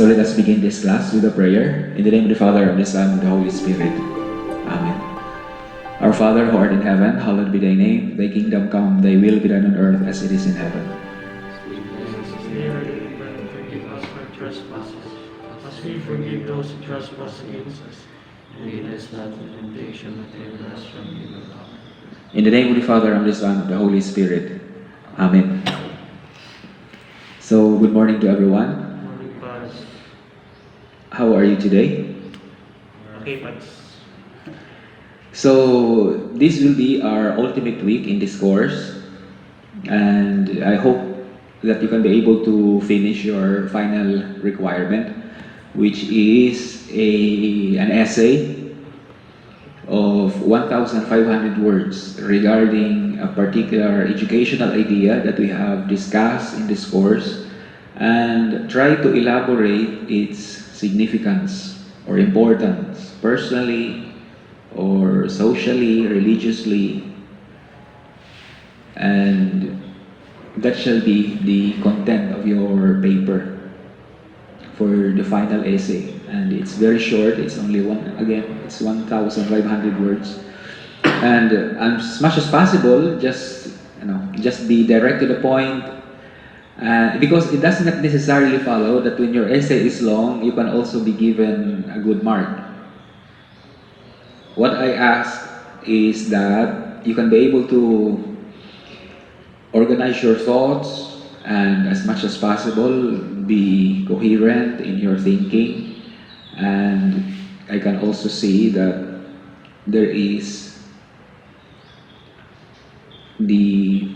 So let us begin this class with a prayer. In the name of the Father, and the Son, and the Holy Spirit. Amen. Our Father, who art in heaven, hallowed be thy name. Thy kingdom come, thy will be done on earth as it is in heaven. Forgive us our trespasses, as we forgive those who trespass against us. And lead us not into temptation, but deliver us from evil. In the name of the Father, and the Son, and the Holy Spirit. Amen. So, good morning to everyone. Morning, Paz. How are you today? Okay, Paz. So, this will be our ultimate week in this course. And I hope that you can be able to finish your final requirement, which is an essay of 1,500 words regarding a particular educational idea that we have discussed in this course, and try to elaborate its significance or importance personally or socially, religiously, and that shall be the content of your paper for the final essay. And it's very short. It's only it's 1,500 words. And as much as possible, just be direct to the point. Because it does not necessarily follow that when your essay is long, you can also be given a good mark. What I ask is that you can be able to organize your thoughts and as much as possible be coherent in your thinking. And I can also see that there is the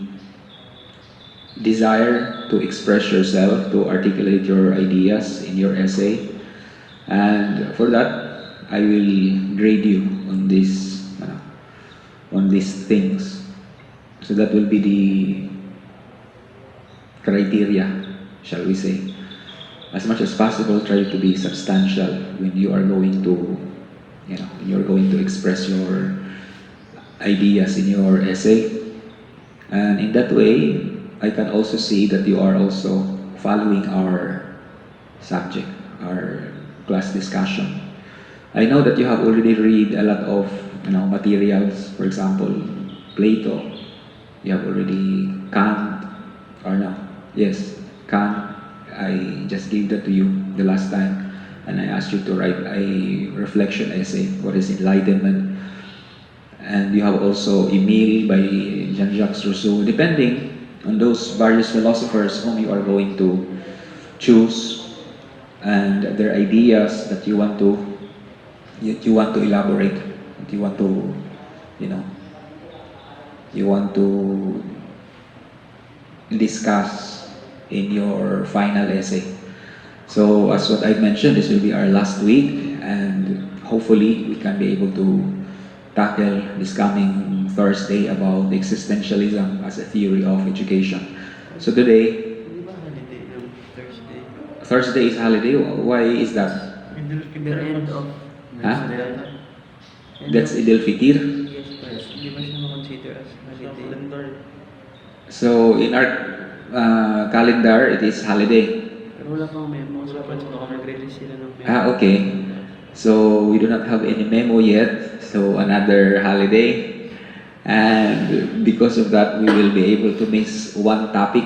desire to express yourself, to articulate your ideas in your essay. And for that, I will grade you on these things. So that will be the criteria, shall we say. As much as possible, try to be substantial when you are going to express your ideas in your essay. And in that way, I can also see that you are also following our subject, our class discussion. I know that you have already read a lot of materials. For example, Plato. You have already Kant, or no? Yes, Kant. I just gave that to you the last time, and I asked you to write a reflection essay. What is enlightenment? And you have also Emile by Jean-Jacques Rousseau. Depending on those various philosophers whom you are going to choose, and their ideas that you want to elaborate, that you want to discuss in your final essay. So as what I mentioned, this will be our last week, and hopefully we can be able to tackle this coming Thursday about existentialism as a theory of education. So today, Holiday ng Thursday. Thursday is holiday. Why is that? The end of Huh? End That's of- Eid al-Fitr. Yes, Paz. Di ba siya consider as holiday? So in our calendar, it is holiday. Pero wala pang memo. So, Paz, baka mag-release sila ng memo. Okay. So we do not have any memo yet. So another holiday. And because of that, we will be able to miss one topic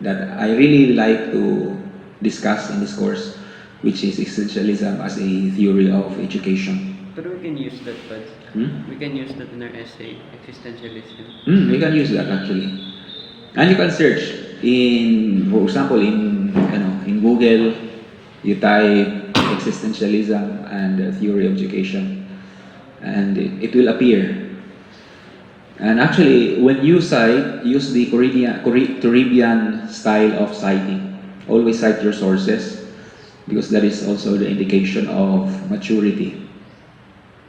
that I really like to discuss in this course, which is existentialism as a theory of education. Pero we can use that, Paz. Hmm? We can use that in our essay, existentialism. We can use that actually. And you can search for example, in Google, you type existentialism and theory of education, and it will appear. And actually, when you cite, use the Caribbean style of citing. Always cite your sources, because that is also the indication of maturity.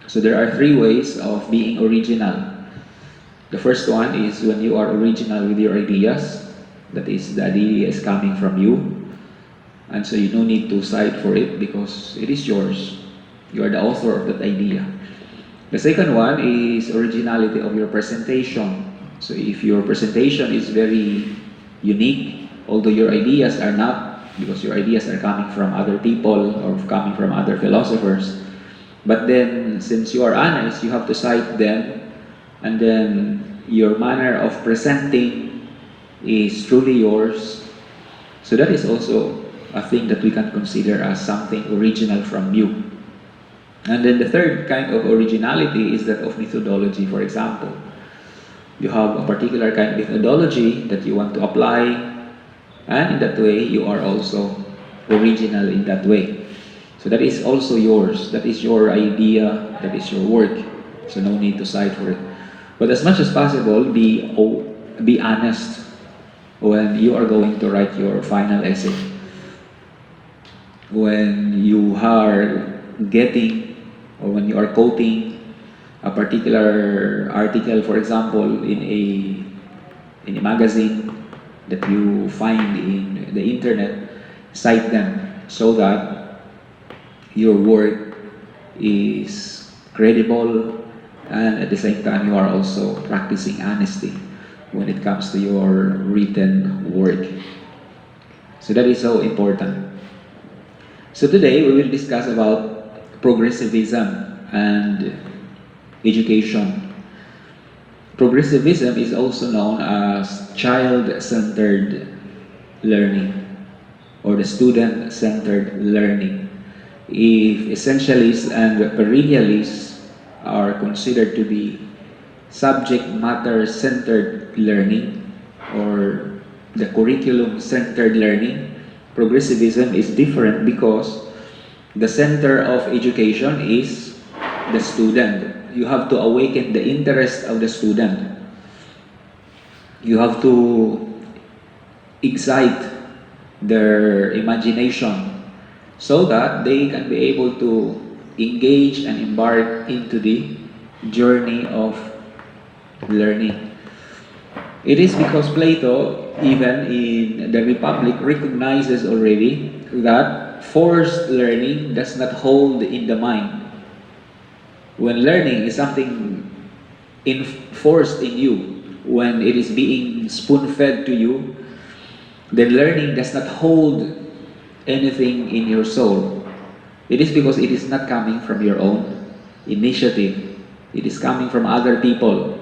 So there are three ways of being original. The first one is when you are original with your ideas. That is, the idea is coming from you. And so you don't need to cite for it because it is yours. You are the author of that idea. The second one is originality of your presentation. So if your presentation is very unique, although your ideas are not because your ideas are coming from other people or coming from other philosophers. But then, since you are honest, you have to cite them, and then your manner of presenting is truly yours. So that is also a thing that we can consider as something original from you. And then the third kind of originality is that of methodology. For example, you have a particular kind of methodology that you want to apply, and in that way, you are also original in that way. So that is also yours. That is your idea. That is your work. So no need to cite for it. But as much as possible, be honest when you are going to write your final essay. When you are getting or when you are quoting a particular article, for example, in a magazine that you find in the internet, cite them so that your work is credible, and at the same time you are also practicing honesty when it comes to your written work. So that is so important. So today we will discuss about progressivism and education. Progressivism is also known as child-centered learning or the student-centered learning. If essentialists and perennialists are considered to be subject matter-centered learning or the curriculum-centered learning, progressivism is different because the center of education is the student. You have to awaken the interest of the student. You have to excite their imagination so that they can be able to engage and embark into the journey of learning. It is because Plato, even in the Republic, recognizes already that forced learning does not hold in the mind. When learning is something enforced in you, when it is being spoon-fed to you, then learning does not hold anything in your soul. It is because it is not coming from your own initiative. It is coming from other people.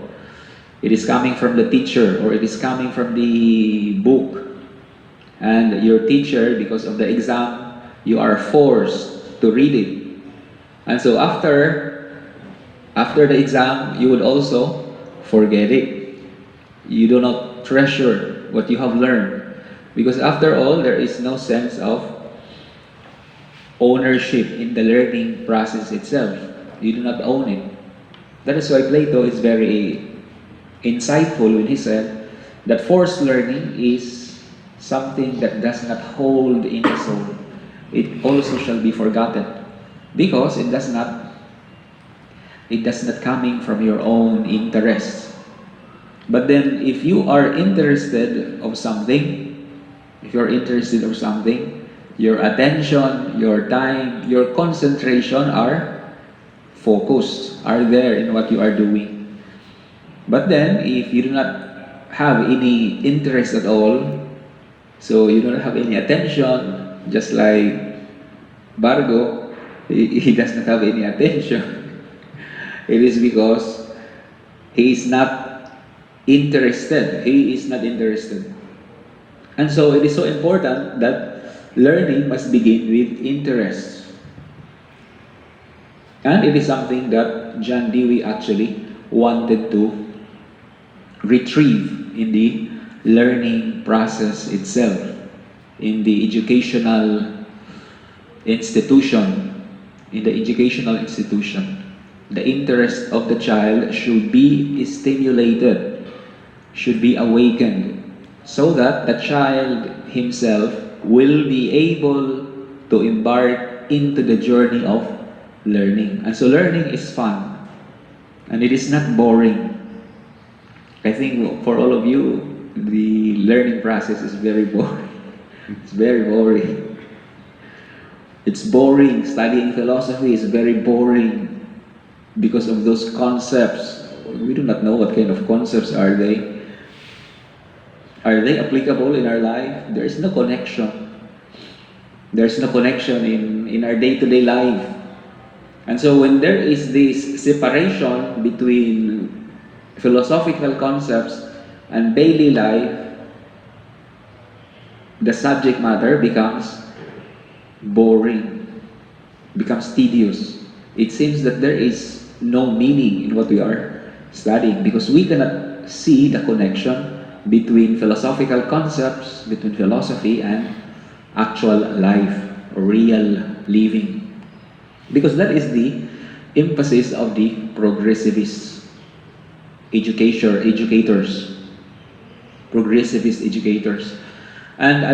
It is coming from the teacher, or it is coming from the book. And your teacher, because of the exam, you are forced to read it. And so after the exam, you would also forget it. You do not treasure what you have learned. Because after all, there is no sense of ownership in the learning process itself. You do not own it. That is why Plato is very insightful when he said that forced learning is something that does not hold in the soul. It also shall be forgotten because it does not coming from your own interest. But then if you are interested of something, your attention, your time, your concentration are focused, are there in what you are doing. But then if you do not have any interest at all, so you don't have any attention, just like Bargo, he does not have any attention. It is because he is not interested. He is not interested. And so it is so important that learning must begin with interest. And it is something that John Dewey actually wanted to retrieve in the learning process itself, in the educational institution. The interest of the child should be stimulated, should be awakened, so that the child himself will be able to embark into the journey of learning. And so learning is fun, and it is not boring. I think for all of you, the learning process is very boring. It's very boring. It's boring. Studying philosophy is very boring because of those concepts. We do not know what kind of concepts are they. Are they applicable in our life? There is no connection. There's no connection in our day-to-day life. And so when there is this separation between philosophical concepts and daily life, the subject matter becomes boring, becomes tedious. It seems that there is no meaning in what we are studying because we cannot see the connection between philosophical concepts, between philosophy and actual life, or real living. Because that is the emphasis of the progressivist educators, progressivist educators. And I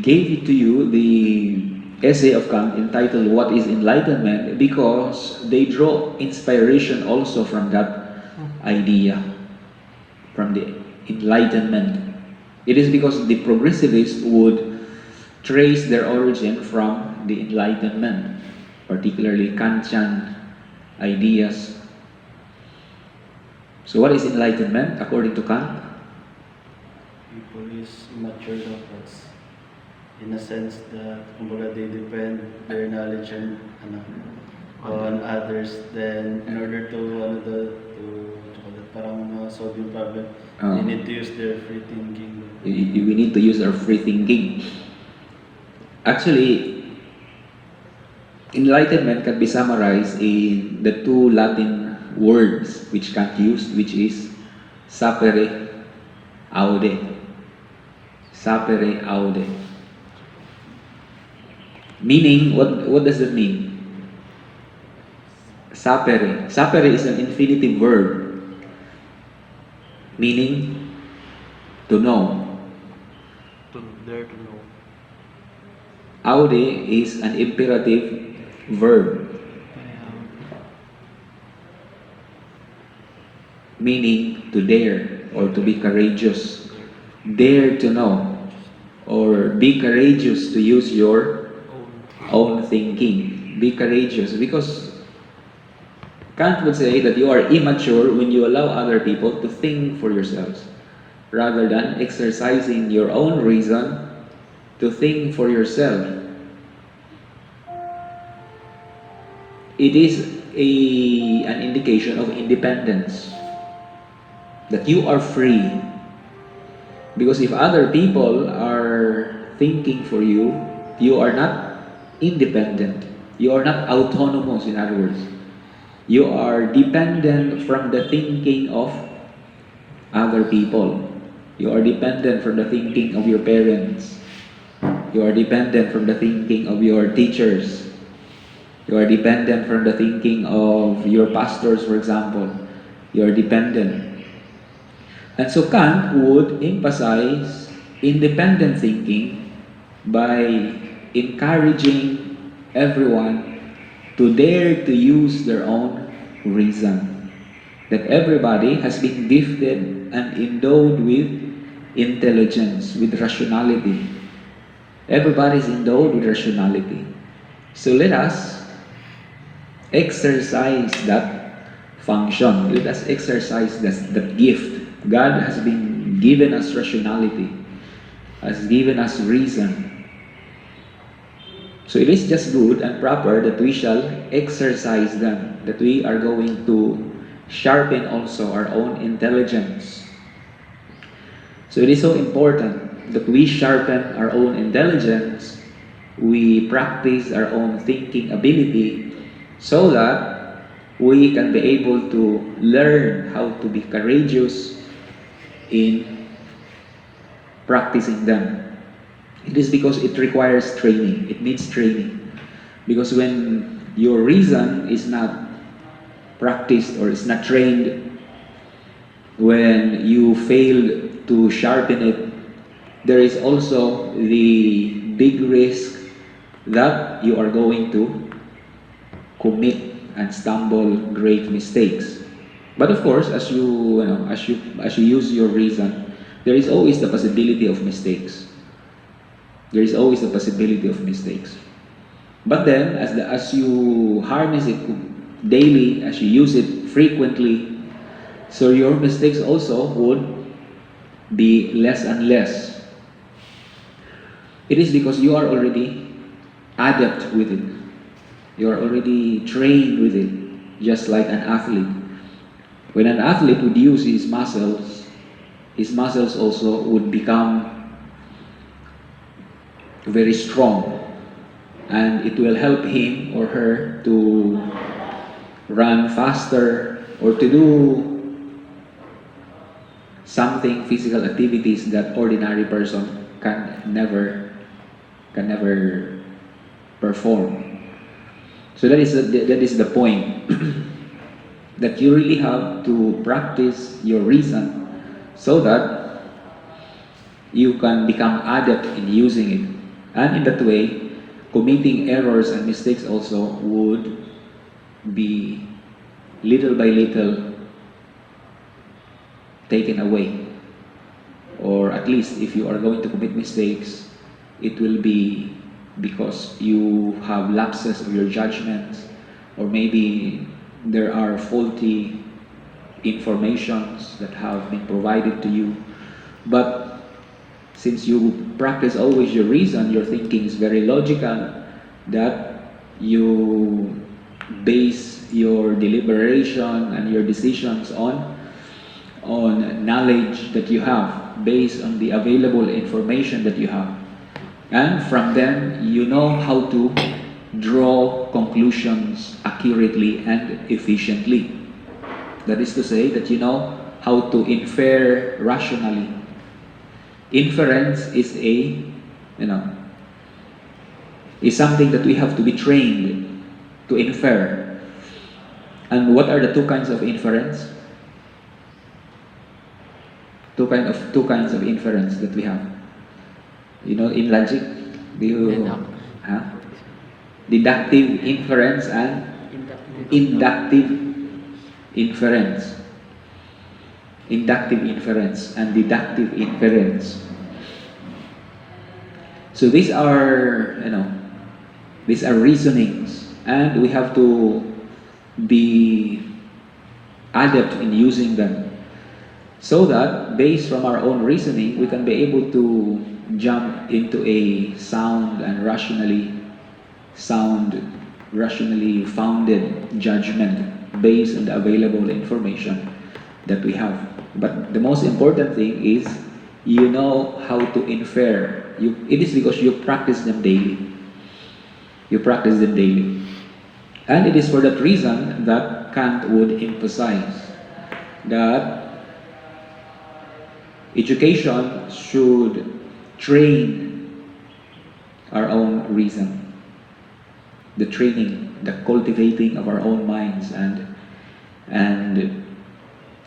gave it to you the essay of Kant entitled What is Enlightenment, because they draw inspiration also from that idea, from the Enlightenment. It is because the progressivists would trace their origin from the Enlightenment, particularly Kantian ideas. So what is enlightenment according to Kant? People is immature thoughts. In a sense that kumbaga they depend their knowledge and on others. Then in order to parang solve yung problem, they need to use their free thinking. We need to use our free thinking. Actually, enlightenment can be summarized in the two Latin words which Kant used, which is sapere aude. Sapere aude. Meaning, what does that mean? Sapere. Sapere is an infinitive verb, meaning to know. To dare to know. Aude is an imperative verb, meaning to dare or to be courageous. Dare to know or be courageous to use your own thinking. Be courageous because Kant would say that you are immature when you allow other people to think for yourselves rather than exercising your own reason to think for yourself. It is an indication of independence, that you are free. Because if other people are thinking for you, you are not independent. You are not autonomous, in other words. You are dependent from the thinking of other people. You are dependent from the thinking of your parents. You are dependent from the thinking of your teachers. You are dependent from the thinking of your pastors, for example. You are dependent. And so Kant would emphasize independent thinking by encouraging everyone to dare to use their own reason. That everybody has been gifted and endowed with intelligence, with rationality. Everybody is endowed with rationality. So let us exercise that function. Let us exercise that gift. God has been given us rationality, has given us reason. So it is just good and proper that we shall exercise them, that we are going to sharpen also our own intelligence. So it is so important that we sharpen our own intelligence, we practice our own thinking ability, so that we can be able to learn how to be courageous in practicing them. It is because it requires training. It needs training. Because when your reason is not practiced or is not trained, when you fail to sharpen it, there is also the big risk that you are going to commit and stumble great mistakes. But of course, as you use your reason, there is always the possibility of mistakes. There is always the possibility of mistakes. But then, as you harness it daily, as you use it frequently, so your mistakes also would be less and less. It is because you are already adept with it. You are already trained with it, just like an athlete. When an athlete would use his muscles also would become very strong, and it will help him or her to run faster or to do something physical activities that ordinary person can never perform. So that is the point that you really have to practice your reason so that you can become adept in using it. And in that way, committing errors and mistakes also would be little by little taken away. Or at least if you are going to commit mistakes, it will be because you have lapses of your judgment, or maybe there are faulty informations that have been provided to you. But since you practice always your reason, your thinking is very logical, that you base your deliberation and your decisions on knowledge that you have, based on the available information that you have. And from them, you know how to draw conclusions accurately and efficiently. That is to say that you know how to infer rationally. Inference is something that we have to be trained to infer. And what are the two kinds of inference? Two kinds of inference that we have. In logic, do you huh? Deductive inference and inductive inference. Inductive inference and deductive inference. So these are reasonings, and we have to be adept in using them, so that based from our own reasoning, we can be able to jump into a sound and rationally founded judgment based on the available information that we have. But the most important thing is you know how to infer. It is because you practice them daily. You practice them daily. And it is for that reason that Kant would emphasize that education should train our own reason. The training, the cultivating of our own minds and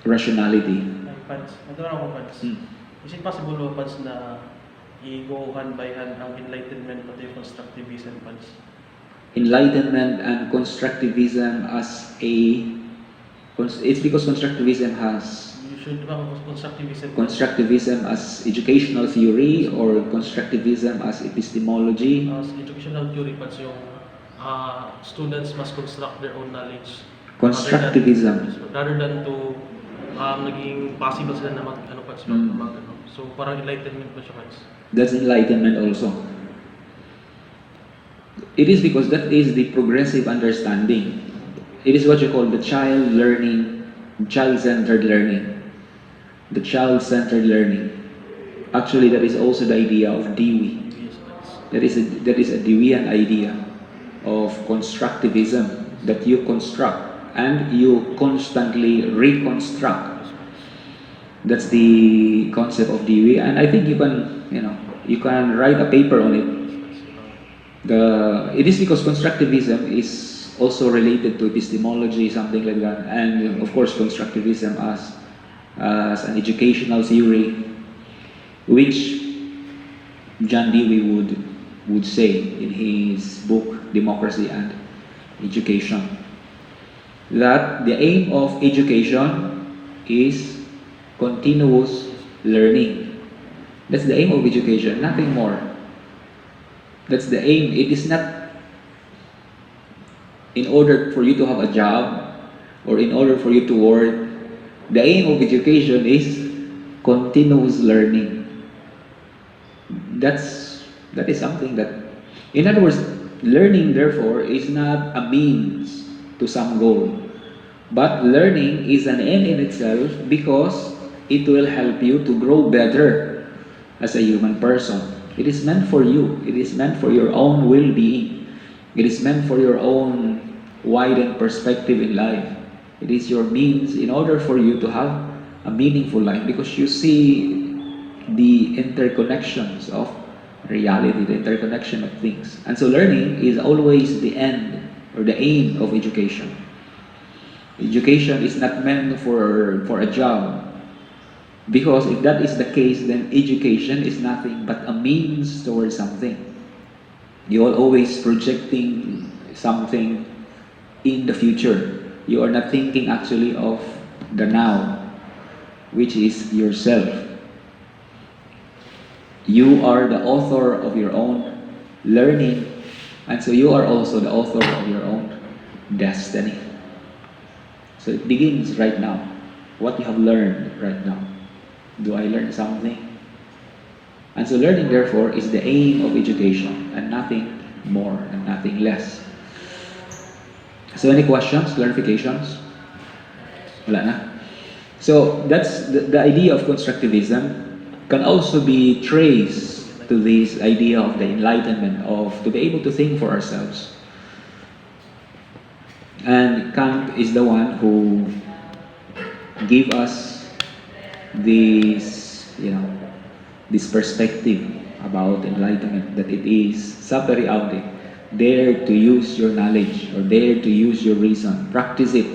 rationality. Pads, nagkaroon ako Pads. Is it possible ba Pads na i-go hand by hand ang enlightenment pati yung constructivism Pads? Enlightenment and constructivism it's because constructivism has You should ba constructivism as educational theory, or constructivism as epistemology. as educational theory Pads yung students must construct their own knowledge. Constructivism. Rather than to naging possible sila na mag Pads mag ano. So parang enlightenment pa siya Pads. That's enlightenment also. It is because that is the progressive understanding. It is what you call the child-centered learning. The child-centered learning. Actually, that is also the idea of Dewey. Yes Pads. That is a Deweyan idea of constructivism, that you construct and you constantly reconstruct. That's the concept of Dewey, and I think you can write a paper on it. It is because constructivism is also related to epistemology, something like that, and of course constructivism as an educational theory, which John Dewey would say in his book Democracy and Education, that the aim of education is continuous learning. That's the aim of education, nothing more. That's the aim. It is not in order for you to have a job or in order for you to work. The aim of education is continuous learning. That's That is something that, in other words, learning therefore is not a means to some goal, but learning is an end in itself because it will help you to grow better as a human person. It is meant for you. It is meant for your own well-being. It is meant for your own widened perspective in life. It is your means in order for you to have a meaningful life because you see the interconnections of reality, the interconnection of things. And so learning is always the end or the aim of education. Education is not meant for a job. Because if that is the case, then education is nothing but a means towards something. You are always projecting something in the future. You are not thinking actually of the now, which is yourself. You are the author of your own learning, and so you are also the author of your own destiny. So it begins right now. What you have learned right now. Do I learn something? And so learning, therefore, is the aim of education and nothing more and nothing less. So any questions, clarifications? Wala na? So that's the idea of constructivism can also be traced to this idea of the enlightenment, of to be able to think for ourselves. And Kant is the one who gave us this, this perspective about enlightenment, that it is sapere dare to use your knowledge or dare to use your reason, practice it.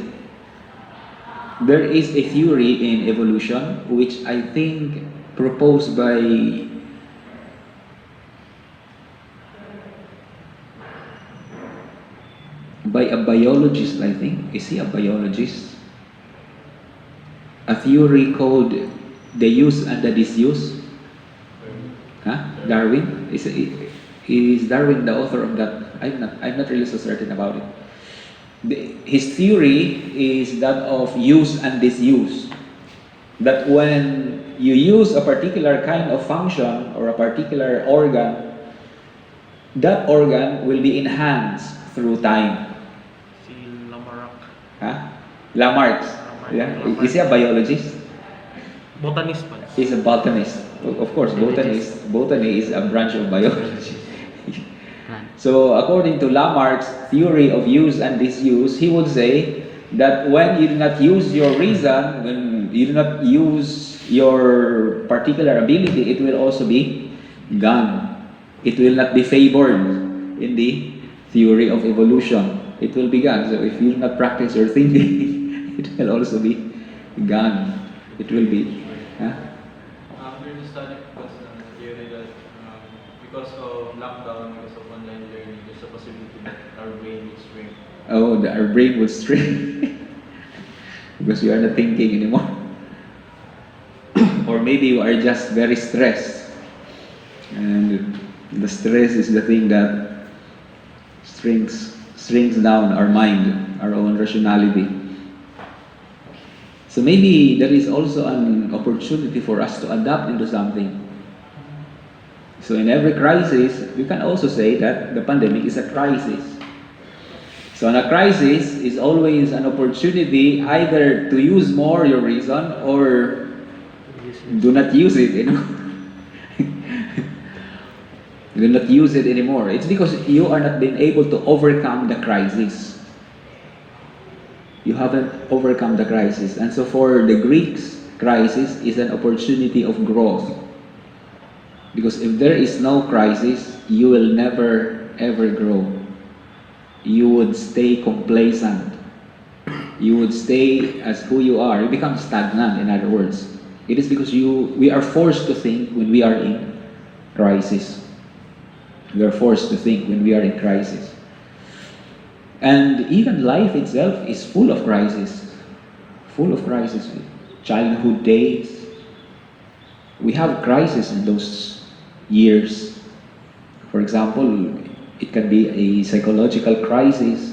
There is a theory in evolution which I think proposed by a biologist, I think. Is he a biologist? A theory called the use and the disuse. Darwin? Is Darwin the author of that? I'm not really so certain about it. His theory is that of use and disuse. That when you use a particular kind of function or a particular organ, that organ will be enhanced through time. Si Lamarck. Lamarck. Yeah. Is he a biologist? Botanist pa. He's a botanist. Of course, botany is a branch of biology. So according to Lamarck's theory of use and disuse, he would say that when you do not use your reason, when you do not use your particular ability, it will also be gone. It will not be favored in the theory of evolution. It will be gone. So if you do not practice your thinking, it will also be gone. It will be. There's a study because theory that because of lockdown, because of online learning, there's a possibility that our brain would shrink. Oh, our brain will shrink because we are not thinking anymore. Or maybe you are just very stressed, and the stress is the thing that shrinks down our mind, our own rationality. So maybe there is also an opportunity for us to adapt into something. So in every crisis, we can also say that the pandemic is a crisis. So a crisis is always an opportunity either to use more your reason or do not use it anymore. Do not use it anymore. It's because you are not being able to overcome the crisis. You haven't overcome the crisis. And so for the Greeks, crisis is an opportunity of growth. Because if there is no crisis, you will never ever grow. You would stay complacent. You would stay as who you are. You become stagnant, in other words. It is because we are forced to think when we are in crisis. We are forced to think when we are in crisis. And even life itself is full of crises. Full of crises. Childhood days. We have crises in those years. For example, it can be a psychological crisis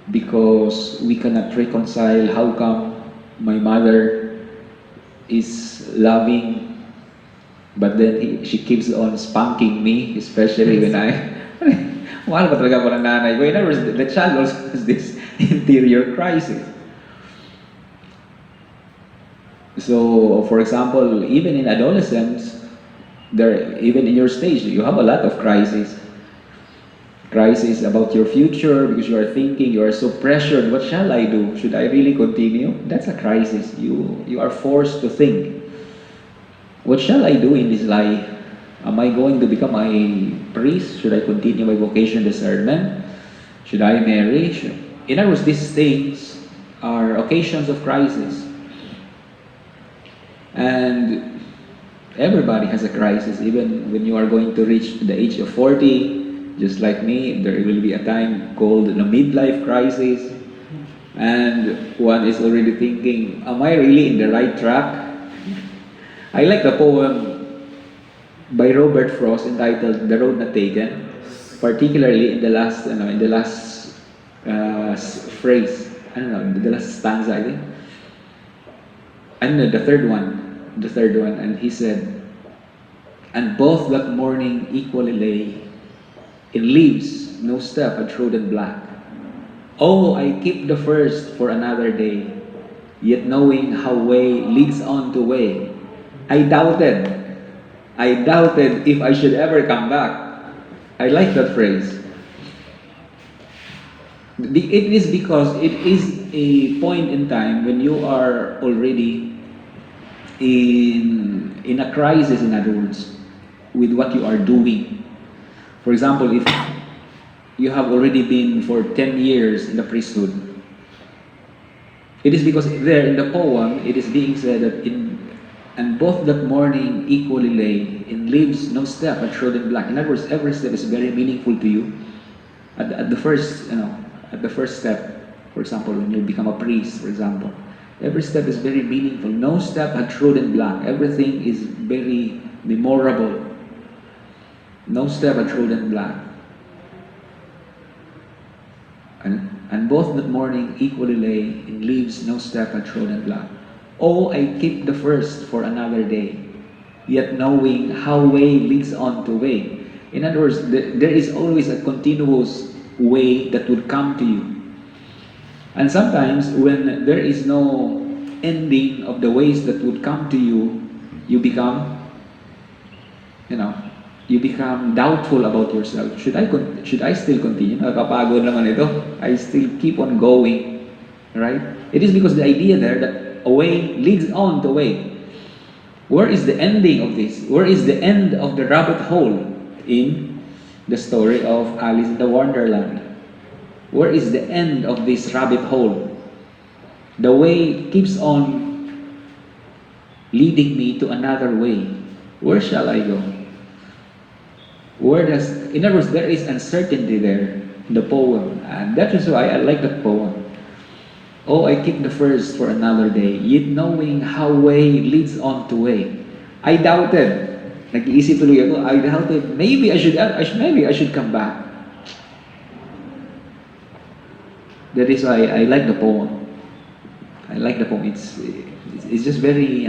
because we cannot reconcile how come my mother is loving But then she keeps on spanking me, especially when mahal pa talaga ako ng nanay ko. In other words, the child also has this interior crisis. So, for example, even in adolescence, even in your stage, you have a lot of crises. Crisis about your future because you are thinking, you are so pressured. What shall I do? Should I really continue? That's a crisis. You are forced to think. What shall I do in this life? Am I going to become a priest? Should I continue my vocation discernment? Should I marry? In other words, these things are occasions of crisis. And everybody has a crisis, even when you are going to reach the age of 40, just like me, there will be a time called the midlife crisis. And one is already thinking, am I really in the right track? I like the poem by Robert Frost entitled "The Road Not Taken," particularly in the last, phrase. I don't know, the last stanza, I think. And the third one, and he said, "And both that morning equally lay in leaves, no step had trodden black. Oh, I keep the first for another day, yet knowing how way leads on to way. I doubted if I should ever come back." I like that phrase. It is because it is a point in time when you are already in a crisis, in other words, with what you are doing. For example, if you have already been for 10 years in the priesthood, it is because there in the poem, it is being said that and both that morning equally lay, in leaves no step had trodden black. In other words, every step is very meaningful to you. At the first step, for example, when you become a priest, for example, every step is very meaningful. No step had trodden black. Everything is very memorable. No step had trodden black. And both that morning equally lay, in leaves no step had trodden black. Oh, I keep the first for another day, yet knowing how way leads on to way. In other words, there is always a continuous way that would come to you. And sometimes when there is no ending of the ways that would come to you, you become, you become doubtful about yourself. Should I still continue? Nakakapagod naman ito. I still keep on going, right? It is because the idea there that a way leads on to way. Where is the ending of this? Where is the end of the rabbit hole in the story of Alice in the Wonderland? Where is the end of this rabbit hole? The way keeps on leading me to another way. Where shall I go? In other words, there is uncertainty there in the poem. And that is why I like that poem. Oh, I keep the first for another day, yet knowing how way leads on to way. I doubted. Nag-iisip tuloy ako, I doubted, maybe I should come back. That is why I like the poem. I like the poem. It's just very,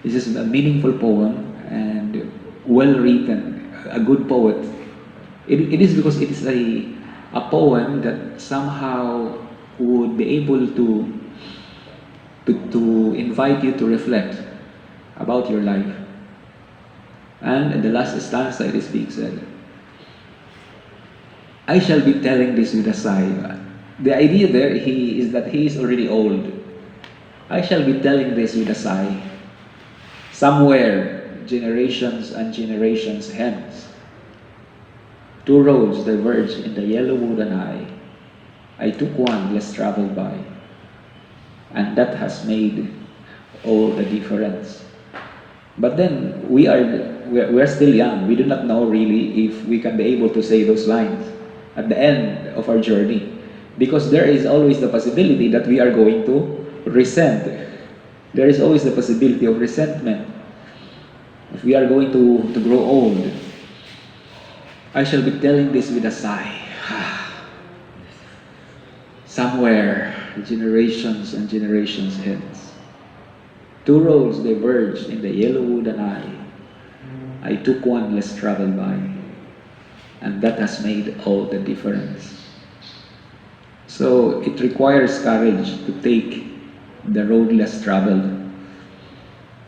it's just a meaningful poem and well written. A good poet. It is because it is a poem that somehow would be able to invite you to reflect about your life. And in the last stanza, it speaks that I shall be telling this with a sigh. The idea there is that he is already old. I shall be telling this with a sigh. Somewhere, generations and generations hence, two roads diverge in the yellow wooden eye. I took one less traveled by, and that has made all the difference. But then we are still young. We do not know really if we can be able to say those lines at the end of our journey, because there is always the possibility that we are going to resent. There is always the possibility of resentment. If we are going to grow old, I shall be telling this with a sigh. Somewhere, generations and generations hence, two roads diverge in the yellow wooden eye. I took one less traveled by. And that has made all the difference. So it requires courage to take the road less traveled.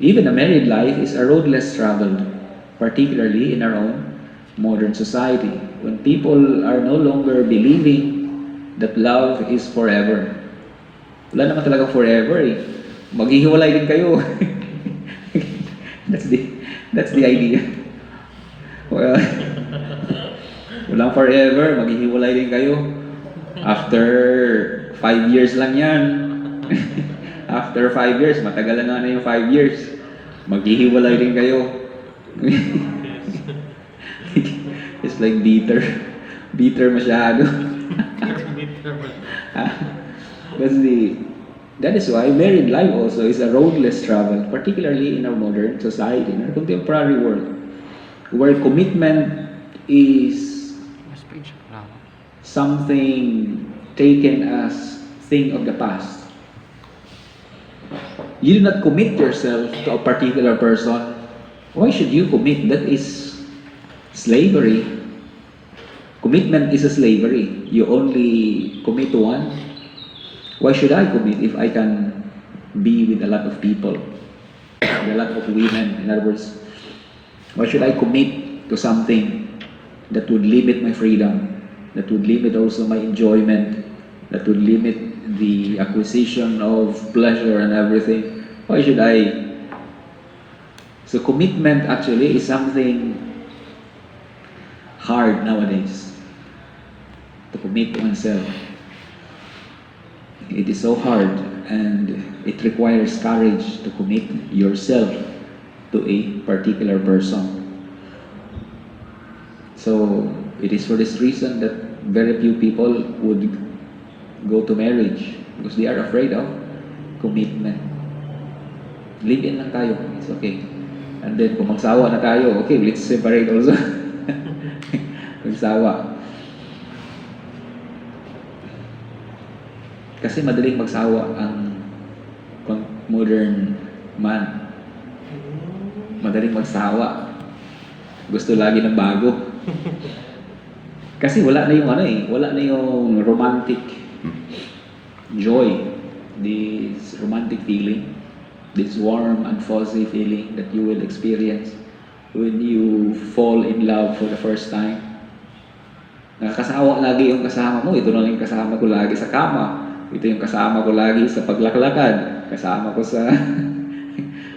Even a married life is a road less traveled, particularly in our own modern society, when people are no longer believing that love is forever. Wala naman talaga forever eh. Maghihiwalay din kayo. that's the that's the idea. Well, walang forever, maghihiwalay din kayo. After 5 years lang yan. After 5 years, matagal na yung 5 years. Maghihiwalay din kayo. It's like bitter. Bitter masyado. That is why married life also is a road less traveled, particularly in our modern society, in our contemporary world, where commitment is something taken as thing of the past. You do not commit yourself to a particular person. Why should you commit? That is slavery. Commitment is a slavery. You only commit to one. Why should I commit if I can be with a lot of people, with a lot of women? In other words, why should I commit to something that would limit my freedom, that would limit also my enjoyment, that would limit the acquisition of pleasure and everything? Why should I? So commitment actually is something hard nowadays, to commit to oneself. It is so hard, and it requires courage to commit yourself to a particular person. So it is for this reason that very few people would go to marriage, because they are afraid of commitment. Live in lang tayo, it's okay. And then kung magsawa na tayo, okay, let's separate also. Magsawa. Kasi madaling magsawa ang modern man. Madaling magsawa. Gusto lagi ng bago. Kasi wala na yung wala na yung romantic joy, this romantic feeling, this warm and fuzzy feeling that you will experience when you fall in love for the first time. Nakakasawa lagi yung kasama mo. Ito na lang yung kasama ko lagi sa kama. Ito yung kasama ko lagi sa paglaklakad. Kasama ko sa...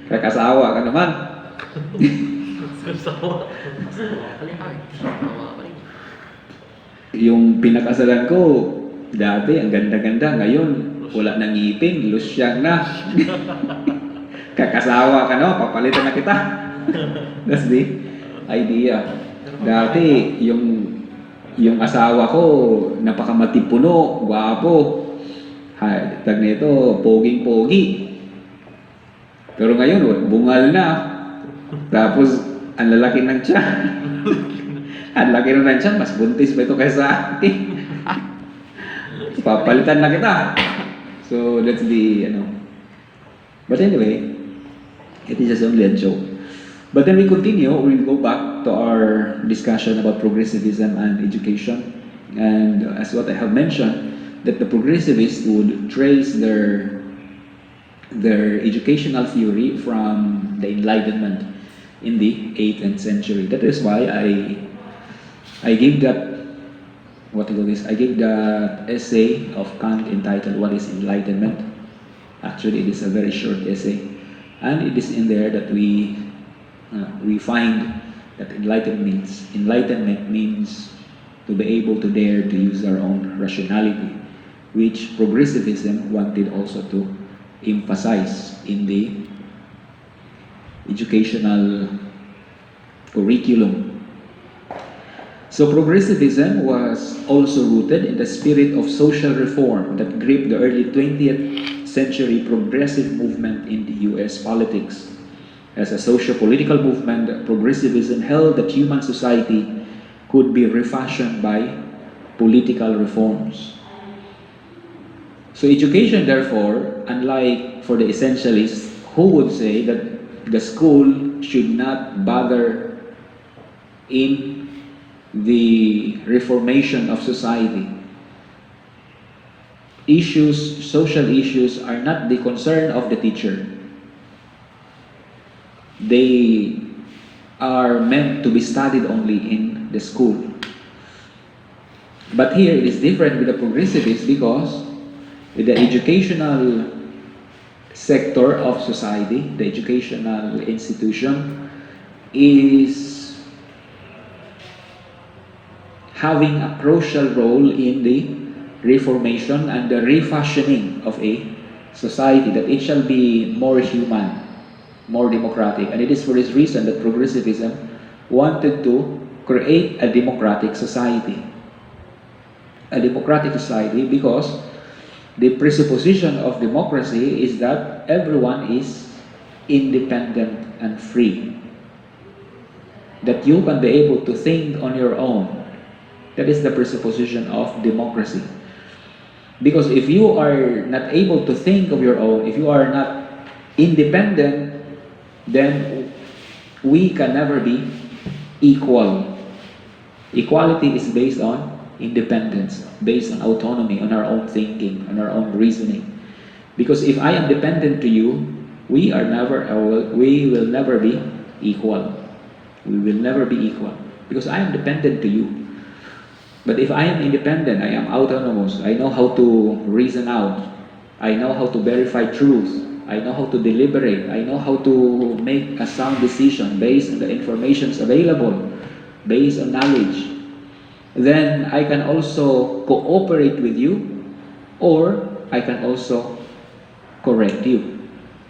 Kakasawa ka naman. Yung pinakasalan ko, dati ang ganda-ganda. Ngayon, wala nang ngipin. Lusyang na. Kakasawa ka no? Papalitan na kita. That's the idea. Dati, yung asawa ko, napakamatipuno, gwapo. Tag nito, poging-pogi. Pero ngayon, bungal na. Tapos, ang lalaki ng tiyan. Ang laki na ng tiyan, mas buntis ba ito kaysa akin? Papalitan na kita. So, that's the, But anyway, it is just only a joke. But then we continue, we'll go back to our discussion about progressivism and education. And as what I have mentioned, that the progressivists would trace their educational theory from the Enlightenment in the 18th century. That is why I gave that I gave that essay of Kant entitled "What is Enlightenment?" Actually, it is a very short essay, and it is in there that we find that enlightenment means to be able to dare to use our own rationality, which progressivism wanted also to emphasize in the educational curriculum. So progressivism was also rooted in the spirit of social reform that gripped the early 20th century progressive movement in the US politics. As a socio-political movement, progressivism held that human society could be refashioned by political reforms. So education, therefore, unlike for the essentialists who would say that the school should not bother in the reformation of society. Social issues are not the concern of the teacher. They are meant to be studied only in the school. But here it is different with the progressivists because the educational sector of society, the educational institution, is having a crucial role in the reformation and the refashioning of a society, that it shall be more human, more democratic. And it is for this reason that progressivism wanted to create a democratic society. A democratic society because the presupposition of democracy is that everyone is independent and free. That you can be able to think on your own. That is the presupposition of democracy. Because if you are not able to think of your own, if you are not independent, then we can never be equal. Equality is based on independence, based on autonomy, on our own thinking, on our own reasoning. Because if I am dependent to you, we will never be equal. We will never be equal because I am dependent to you. But if I am independent, I am autonomous, I know how to reason out, I know how to verify truth, I know how to deliberate, I know how to make a sound decision based on the information available, based on knowledge, then I can also cooperate with you, or I can also correct you.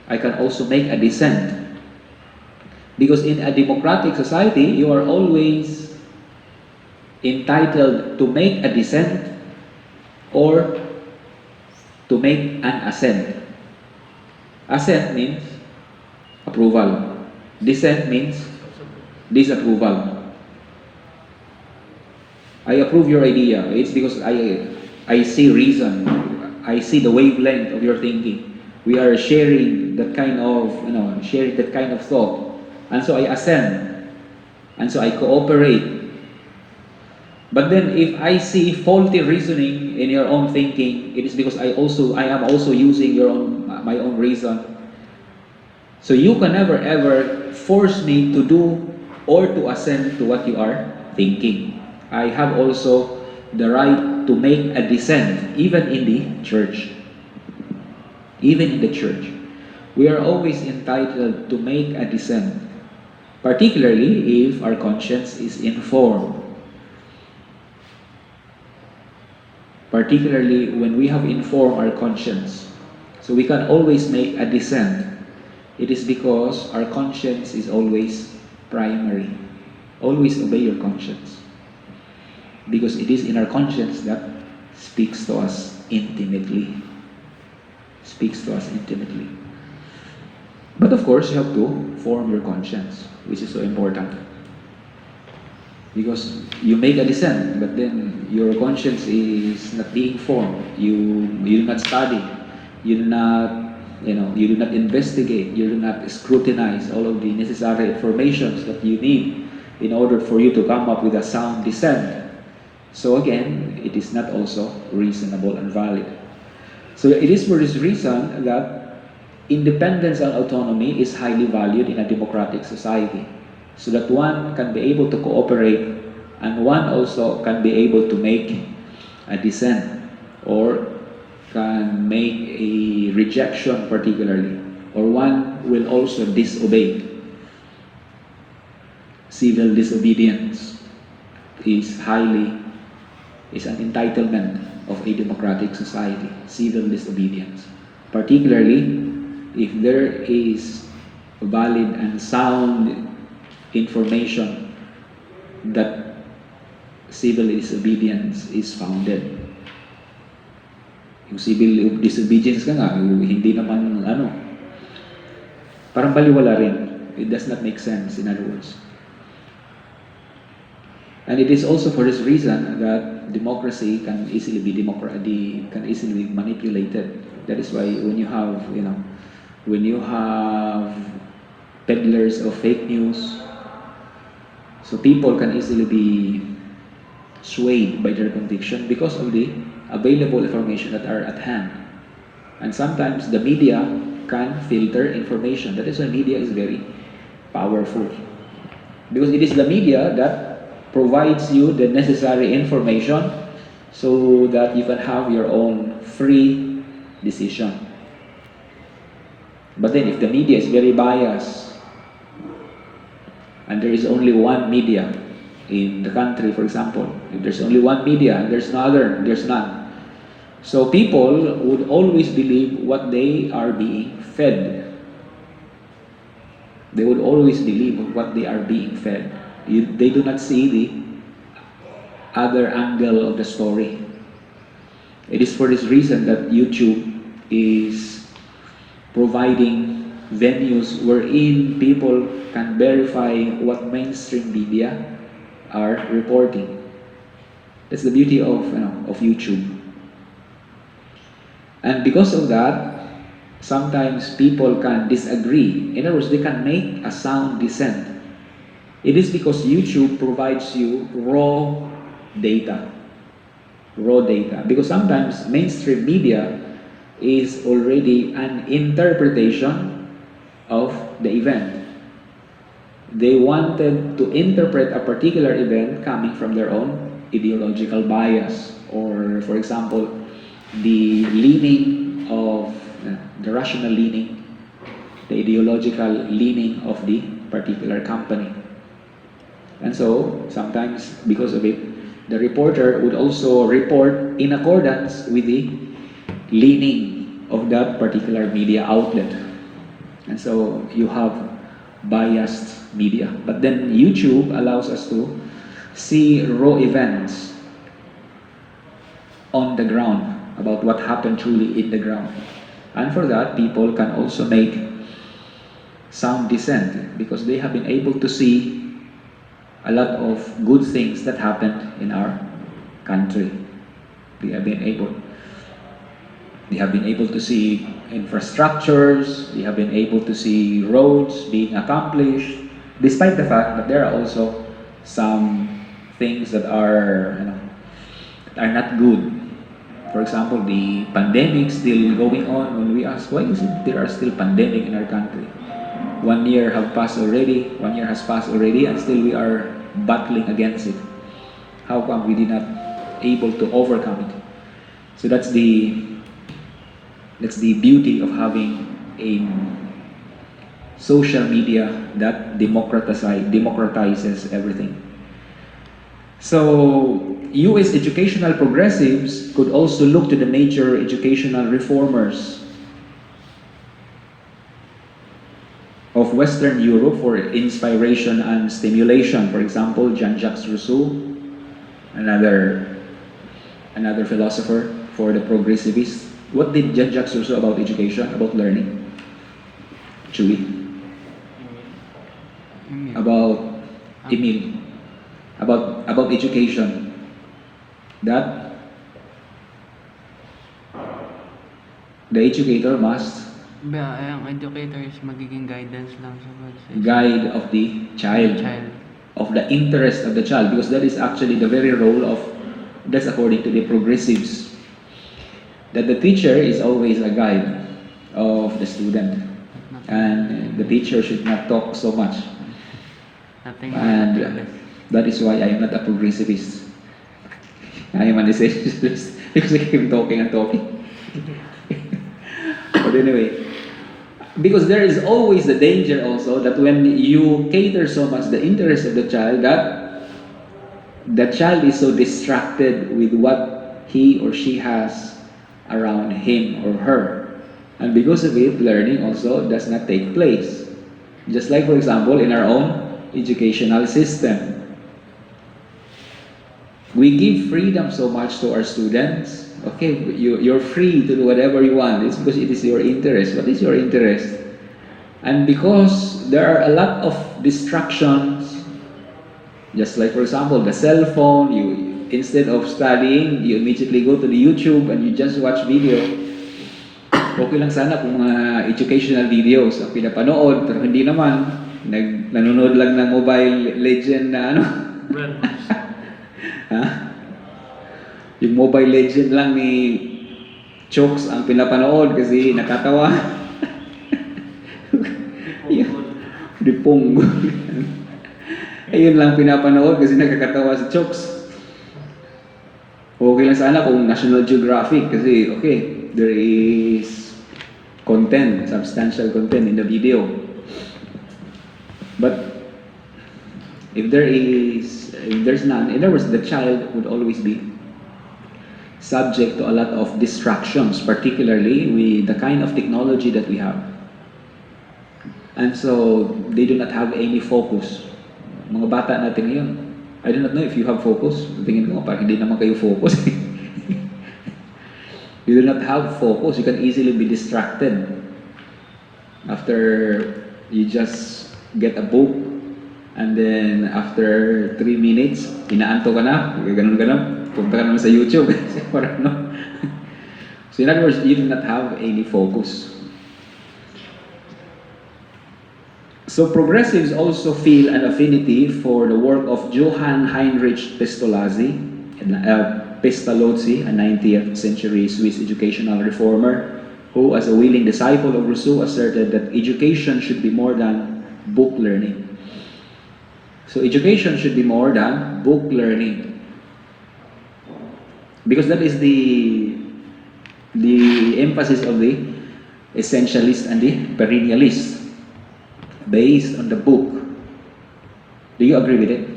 I can also make a dissent. Because in a democratic society, you are always entitled to make a dissent or to make an assent. Assent means approval. Dissent means disapproval. I approve your idea. It's because I see reason. I see the wavelength of your thinking. We are sharing that kind of, sharing that kind of thought. And so I assent. And so I cooperate. But then if I see faulty reasoning in your own thinking, it is because I am also using my own reason. So you can never ever force me to do or to assent to what you are thinking. I have also the right to make a dissent, even in the church. Even in the church. We are always entitled to make a dissent, particularly if our conscience is informed. Particularly when we have informed our conscience. So we can always make a dissent. It is because our conscience is always primary. Always obey your conscience. Because it is in our conscience that speaks to us intimately. Speaks to us intimately. But of course, you have to form your conscience, which is so important. Because you make a dissent, but then your conscience is not being formed. You do not study. You do not, you do not investigate. You do not scrutinize all of the necessary informations that you need in order for you to come up with a sound dissent. So again, it is not also reasonable and valid. So it is for this reason that independence and autonomy is highly valued in a democratic society. So that one can be able to cooperate and one also can be able to make a dissent or can make a rejection particularly, or one will also disobey. Civil disobedience is an entitlement of a democratic society. Civil disobedience, particularly if there is valid and sound information that civil disobedience is founded. Yung civil disobedience ka nga, hindi naman parang baliwala rin. It does not make sense, in other words. And it is also for this reason that democracy can easily be manipulated. That is why when you have peddlers of fake news, So people can easily be swayed by their conviction because of the available information that are at hand. And sometimes the media can filter information. That is why media is very powerful. Because it is the media that provides you the necessary information so that you can have your own free decision. But then if the media is very biased, and there is only one media in the country, for example, if there's only one media and there's no other, there's none. So people would always believe what they are being fed. They would always believe what they are being fed. They do not see the other angle of the story. It is for this reason that YouTube is providing venues wherein people can verify what mainstream media are reporting. That's the beauty of YouTube. And because of that, sometimes people can disagree. In other words, they can make a sound dissent. It is because YouTube provides you raw data. Raw data. Because sometimes mainstream media is already an interpretation of the event. They wanted to interpret a particular event coming from their own ideological bias, or for example, the leaning of the rational leaning, the ideological leaning of the particular company. And so sometimes because of it, the reporter would also report in accordance with the leaning of that particular media outlet. And so you have biased media. But then YouTube allows us to see raw events on the ground, about what happened truly in the ground. And for that, people can also make sound dissent because they have been able to see a lot of good things that happened in our country. They have been able to see infrastructures, they have been able to see roads being accomplished, despite the fact that there are also some things that are not good. For example, the pandemic still going on. When we ask, why is it there are still pandemic in our country? 1 year has passed already, and still we are battling against it. How come we did not able to overcome it? So that's the beauty of having a social media that democratizes everything. So U.S. educational progressives could also look to the major educational reformers of Western Europe for inspiration and stimulation. For example, Jean-Jacques Rousseau, another philosopher for the progressivists. What did Jean-Jacques Rousseau about education, about learning? Chewy. About Emile. About education. That the educator must Ang educator is magiging guidance lang sa guide of the child, of the interest of the child, because that is actually the very role of, that's according to the progressives, that the teacher is always a guide of the student, and the teacher should not talk so much. And that is why I am not a progressivist. I am an essentialist because I keep talking and talking. But anyway, because there is always the danger also that when you cater so much the interest of the child, that the child is so distracted with what he or she has around him or her. And because of it, learning also does not take place. Just like, for example, in our own educational system, we give freedom so much to our students. Okay, you're free to do whatever you want. It's because it is your interest. What is your interest? And because there are a lot of distractions, just like, for example, the cell phone, you instead of studying, you immediately go to the YouTube and you just watch video. Okay lang sana kung educational videos ang pinapanood, pero hindi naman. Nanonood lang ng Mobile Legend na ano. Well, Ha? Yung Mobile Legend lang ni Chokes ang pinapanood kasi nakatawa. Dipong. Ayun lang pinapanood kasi nakakatawa si Chokes. Okay lang sana kung National Geographic kasi okay, there is content, substantial content in the video. But if there's none, in other words, the child would always be subject to a lot of distractions, particularly with the kind of technology that we have. And so, they do not have any focus. Mga bata natin ngayon, I do not know if you have focus. Tingin ko parang hindi naman kayo focus. You do not have focus. You can easily be distracted. After you just get a book, and then after 3 minutes, inaanto ka na, ganun-ganun, punta ka naman sa YouTube. Parang, no? So in other words, you do not have any focus. So progressives also feel an affinity for the work of Johann Heinrich Pestalozzi, a 19th century Swiss educational reformer, who, as a willing disciple of Rousseau, asserted that education should be more than book learning. So education should be more than book learning. Because that is the emphasis of the essentialist and the perennialist, based on the book. Do you agree with it?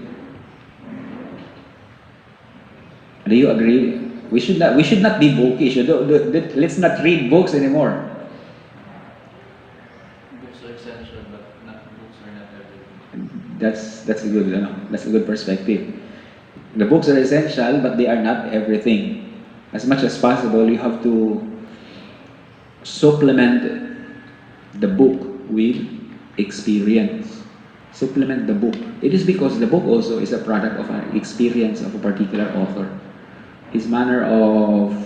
Do you agree? We should not be bookish. Let's not read books anymore. Books are essential, but books are not everything. That's a good perspective. The books are essential, but they are not everything. As much as possible, you have to supplement the book with experience. Supplement the book. It is because the book also is a product of an experience of a particular author. His manner of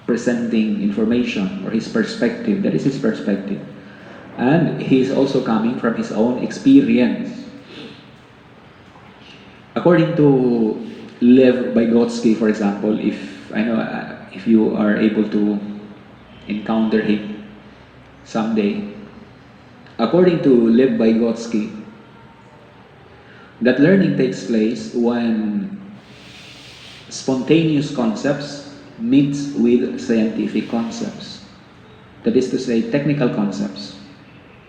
presenting information or his perspective, that is his perspective. And he is also coming from his own experience. According to Lev Vygotsky, for example, if you are able to encounter him someday, according to Lev Vygotsky, that learning takes place when spontaneous concepts meets with scientific concepts. That is to say, technical concepts.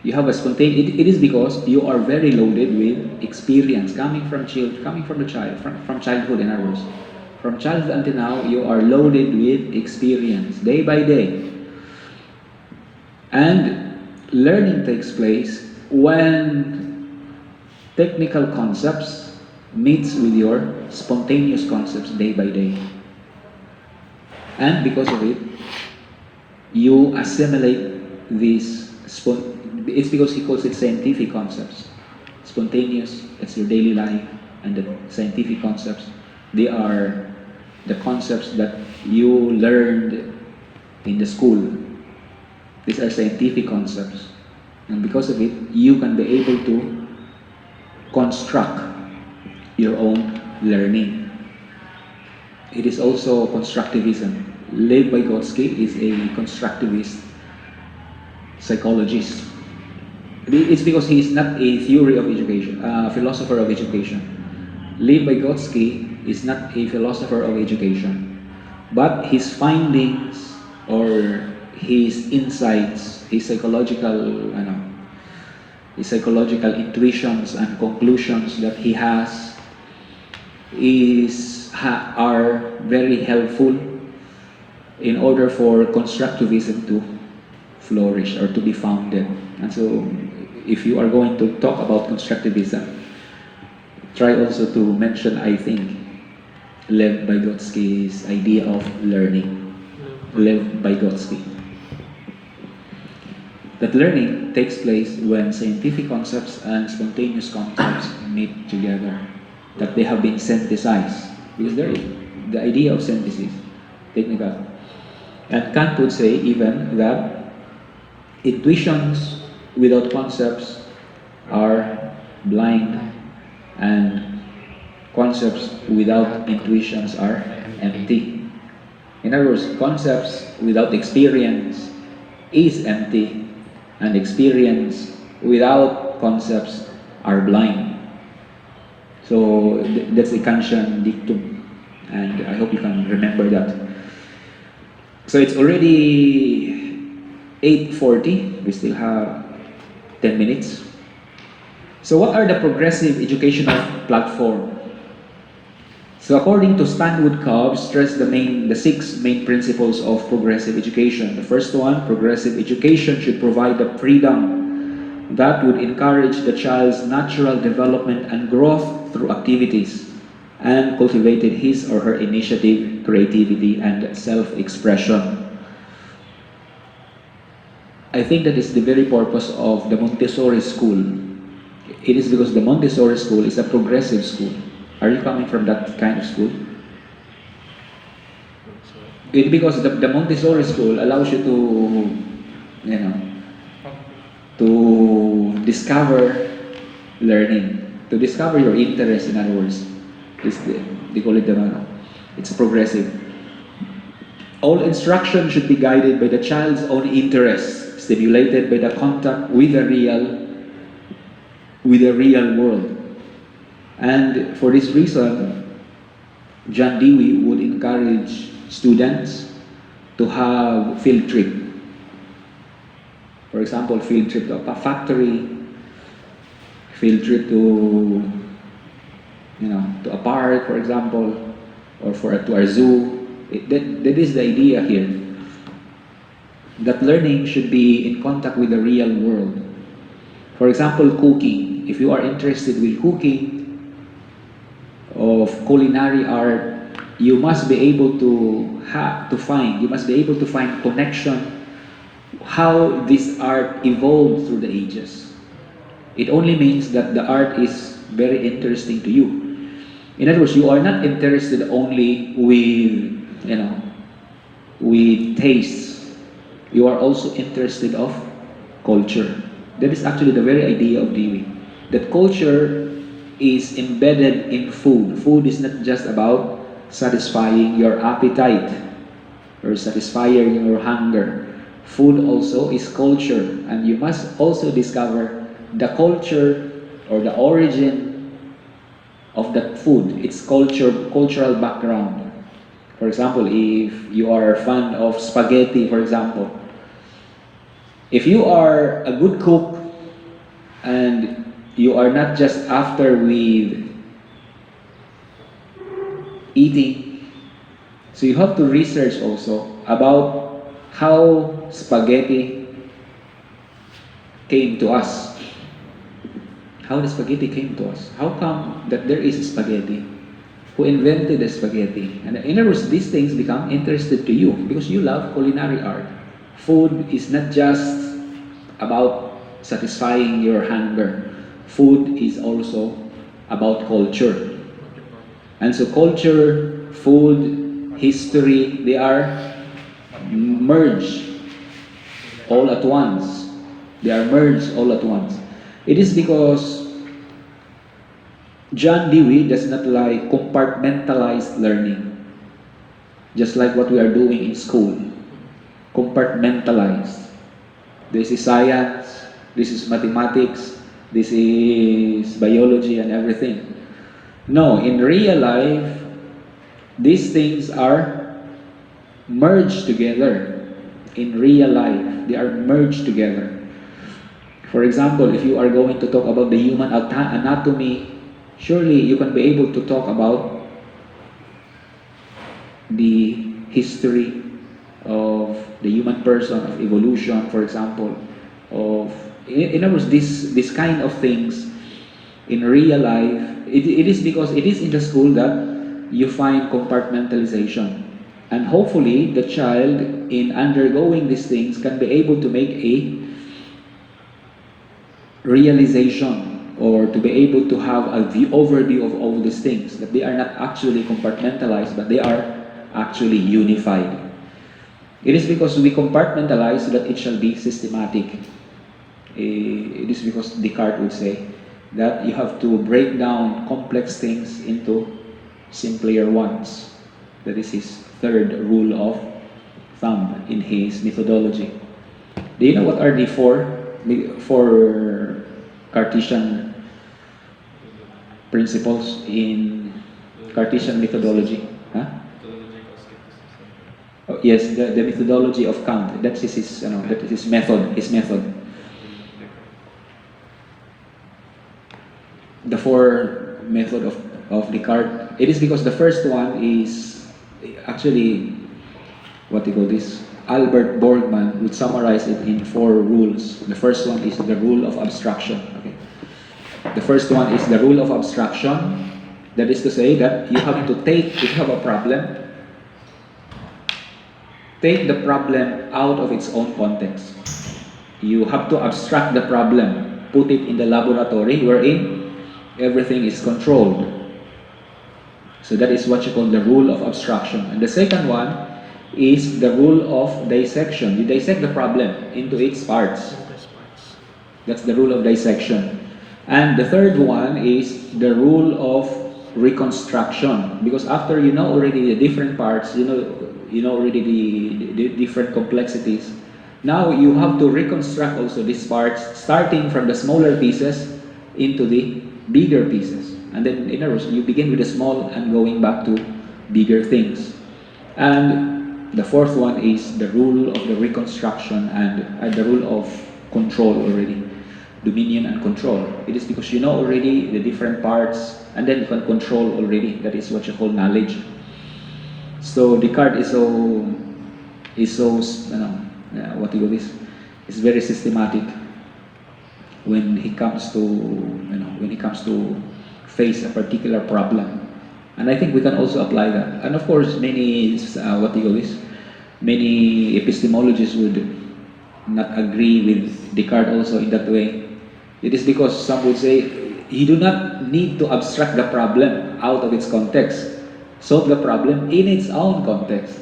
You have a spontaneous. It is because you are very loaded with experience coming from the child, from childhood, in other words. From childhood until now, you are loaded with experience day by day. And learning takes place when technical concepts meets with your spontaneous concepts day by day. And because of it, you assimilate these it's because he calls it scientific concepts. Spontaneous, it's your daily life, and the scientific concepts, they are the concepts that you learned in the school. These are scientific concepts. And because of it, you can be able to construct your own learning. It is also constructivism. Lev Vygotsky is a constructivist psychologist. It's because he is not a theory of education, philosopher of education. Lev Vygotsky is not a philosopher of education, but his findings or his insights, his psychological intuitions and conclusions that he has are very helpful in order for constructivism to flourish or to be founded. And so, if you are going to talk about constructivism, try also to mention, I think, Lev Vygotsky's idea of learning. Lev Vygotsky. That learning takes place when scientific concepts and spontaneous concepts meet together. That they have been synthesized. Because there is the idea of synthesis, technical. And Kant would say even that intuitions without concepts are blind, and concepts without intuitions are empty. In other words, concepts without experience is empty, and experience without concepts are blind. So that's the Kantian dictum, and I hope you can remember that. So it's already 8:40. We still have 10 minutes. So what are the progressive educational platform? So according to Stanwood Cobb, stress the six main principles of progressive education. The first one, progressive education should provide the freedom that would encourage the child's natural development and growth through activities and cultivated his or her initiative, creativity, and self-expression. I think that is the very purpose of the Montessori school. It is because the Montessori school is a progressive school. Are you coming from that kind of school? It because the Montessori school allows you to discover learning, to discover your interest. In other words, they call it it's progressive. All instruction should be guided by the child's own interests, stimulated by the contact with the real world. And for this reason, John Dewey would encourage students to have field trip. For example, field trip to a factory, field trip to a park, for example, or to a zoo. That is the idea here. That learning should be in contact with the real world. For example, cooking. If you are interested with cooking, of culinary art, you must be able to find connection how this art evolved through the ages. It only means that the art is very interesting to you. In other words, you are not interested only with tastes. You are also interested of culture. That is actually the very idea of Dewey. That culture is embedded in food. Food is not just about satisfying your appetite or satisfying your hunger. Food also is culture, and you must also discover the culture or the origin of that food, its cultural background. For example, if you are fond of spaghetti, for example, if you are a good cook and you are not just after with eating, so you have to research also about how spaghetti came to us. How the spaghetti came to us. How come that there is spaghetti? Who invented the spaghetti? And in other words, these things become interested to you because you love culinary art. Food is not just about satisfying your hunger. Food is also about culture. And so culture, food, history, they are merged all at once. They are merged all at once. It is because John Dewey does not like compartmentalized learning. Just like what we are doing in school. Compartmentalized. This is science, this is mathematics, this is biology and everything. No, in real life, these things are merged together. In real life, they are merged together. For example, if you are going to talk about the human anatomy, surely you can be able to talk about the history of the human person, of evolution, for example, in other words, this kind of things in real life, it is because it is in the school that you find compartmentalization. And hopefully, the child in undergoing these things can be able to make a realization or to be able to have a overview of all these things, that they are not actually compartmentalized, but they are actually unified. It is because we compartmentalize so that it shall be systematic. It is because Descartes would say that you have to break down complex things into simpler ones. That is his third rule of thumb in his methodology. Do you know what are the four Cartesian principles in Cartesian methodology? Huh? Oh, yes, the methodology of Kant. That is his, that is his method. His method. The four method of Descartes. It is because the first one is actually what you call this. Albert Borgman would summarize it in four rules. The first one is the rule of abstraction. Okay. The first one is the rule of abstraction. That is to say that you have to take, if you have a problem, take the problem out of its own context. You have to abstract the problem, put it in the laboratory wherein everything is controlled. So that is what you call the rule of abstraction. And the second one is the rule of dissection. You dissect the problem into its parts. That's the rule of dissection. And the third one is the rule of reconstruction. Because after you know already the different parts, you know already the different complexities. Now you have to reconstruct also these parts, starting from the smaller pieces into the bigger pieces. And then in other words, you begin with the small and going back to bigger things. And the fourth one is the rule of the reconstruction and the rule of control already. Dominion and control. It is because you know already the different parts and then you can control already. That is what you call knowledge. So Descartes is so what do you call this? It's very systematic when he comes to face a particular problem. And I think we can also apply that. And of course, many many epistemologists would not agree with Descartes also in that way. It is because some would say you do not need to abstract the problem out of its context. Solve the problem in its own context.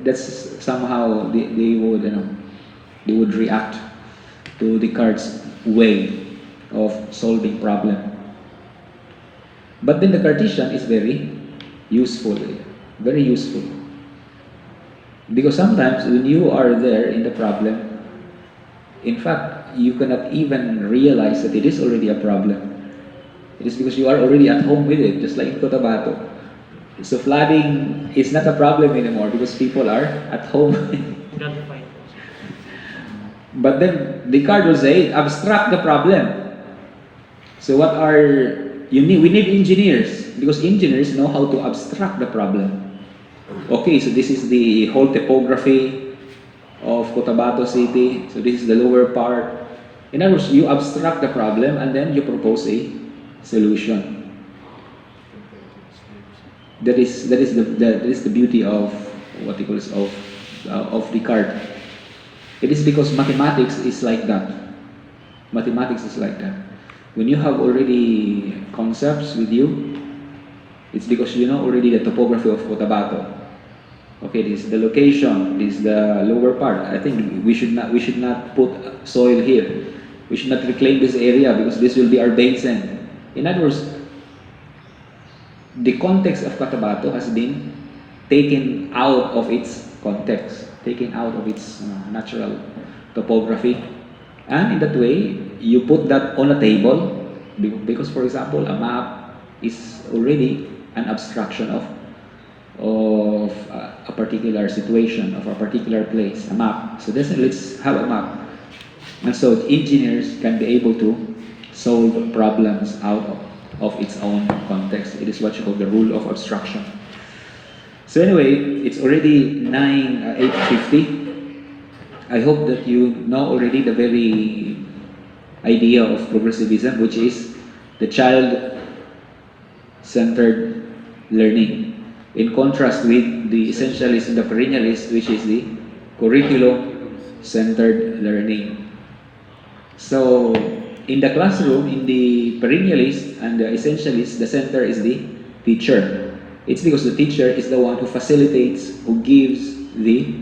That's somehow they would react to Descartes' way of solving problem. But then the Cartesian is very useful, because sometimes when you are there in the problem, in fact, you cannot even realize that it is already a problem. It is because you are already at home with it, just like in Cotabato. So flooding is not a problem anymore because people are at home. But then Descartes will say, abstract the problem. So we need engineers because engineers know how to abstract the problem. Okay, so this is the whole topography of Cotabato City. So this is the lower part. In other words, you abstract the problem and then you propose a solution. That is the beauty of what he calls of Descartes. It is because mathematics is like that. Mathematics is like that. When you have already concepts with you, it's because you know already the topography of Cotabato. Okay, this is the location, this is the lower part. I think we should not put soil here. We should not reclaim this area because this will be our basin. In other words, the context of Cotabato has been taken out of its context, taken out of its natural topography. And in that way, you put that on a table because, for example, a map is already an abstraction of a particular situation, of a particular place, a map. So let's have a map. And so engineers can be able to solve problems out of its own context. It is what you call the rule of abstraction. So anyway, it's already 8:50. I hope that you know already the very idea of progressivism, which is the child-centered learning. In contrast with the essentialist and the perennialist, which is the curriculum-centered learning. So, in the classroom, in the perennialist and the essentialist, the center is the teacher. It's because the teacher is the one who facilitates, who gives the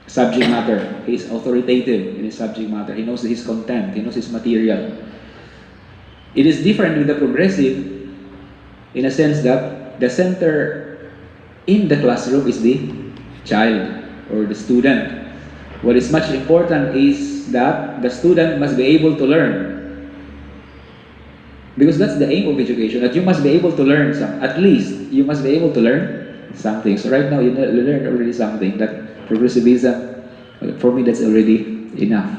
subject matter. He is authoritative in his subject matter. He knows his content. He knows his material. It is different with the progressive in a sense that the center in the classroom is the child or the student. What is much important is that the student must be able to learn. Because that's the aim of education, that you must be able to learn some. At least, you must be able to learn something. So right now, you learned already something. That progressivism, for me, that's already enough.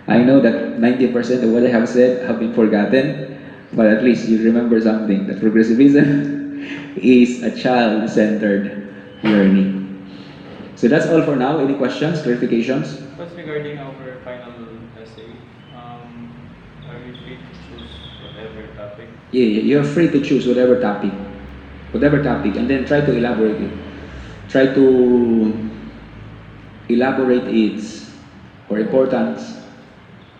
I know that 90% of what I have said have been forgotten, but at least you remember something. That progressivism is a child-centered learning. So that's all for now. Any questions, clarifications? But regarding our final essay, are we free to choose whatever topic? Yeah, you're free to choose whatever topic, and then try to elaborate it. Try to elaborate its or importance.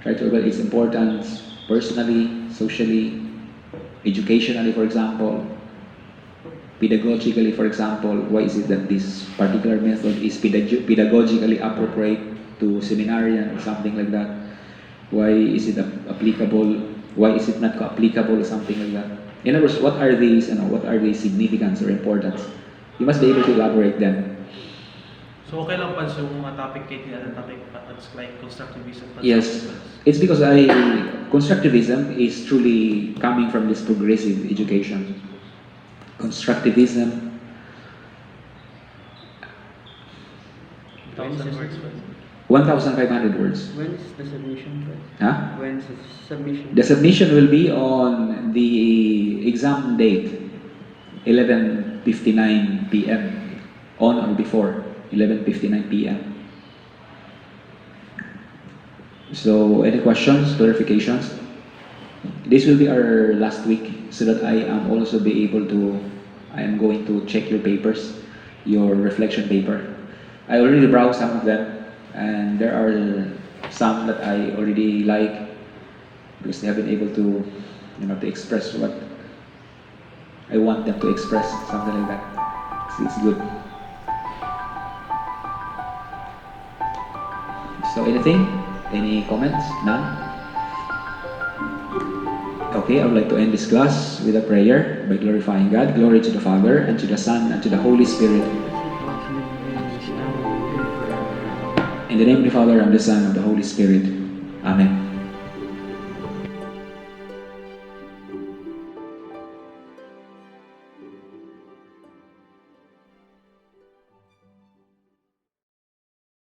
Try to elaborate its importance personally, socially, educationally, for example, pedagogically, for example. Why is it that this particular method is pedagogically appropriate to seminarian or something like that? Why is it applicable? Why is it not applicable or something like that? In other words, what are these, what are the significance or importance? You must be able to elaborate them. So okay lang Pans yung mga topic kahit hindi topic it's like constructivism. Yes, it's because constructivism is truly coming from this progressive education. Constructivism, 1,000 words. 1,500 words. When is the submission? Huh? When is the submission? The submission will be on the exam date, 11:59 p.m. on or before 11:59 p.m. So, any questions, clarifications? This will be our last week, so that I am going to check your papers, your reflection paper. I already browsed some of them, and there are some that I already like because they have been able to, to express what I want them to express, something like that. It's good. So, anything? Any comments? None? Okay, I would like to end this class with a prayer by glorifying God. Glory to the Father, and to the Son, and to the Holy Spirit. In the name of the Father, and the Son, and the Holy Spirit. Amen.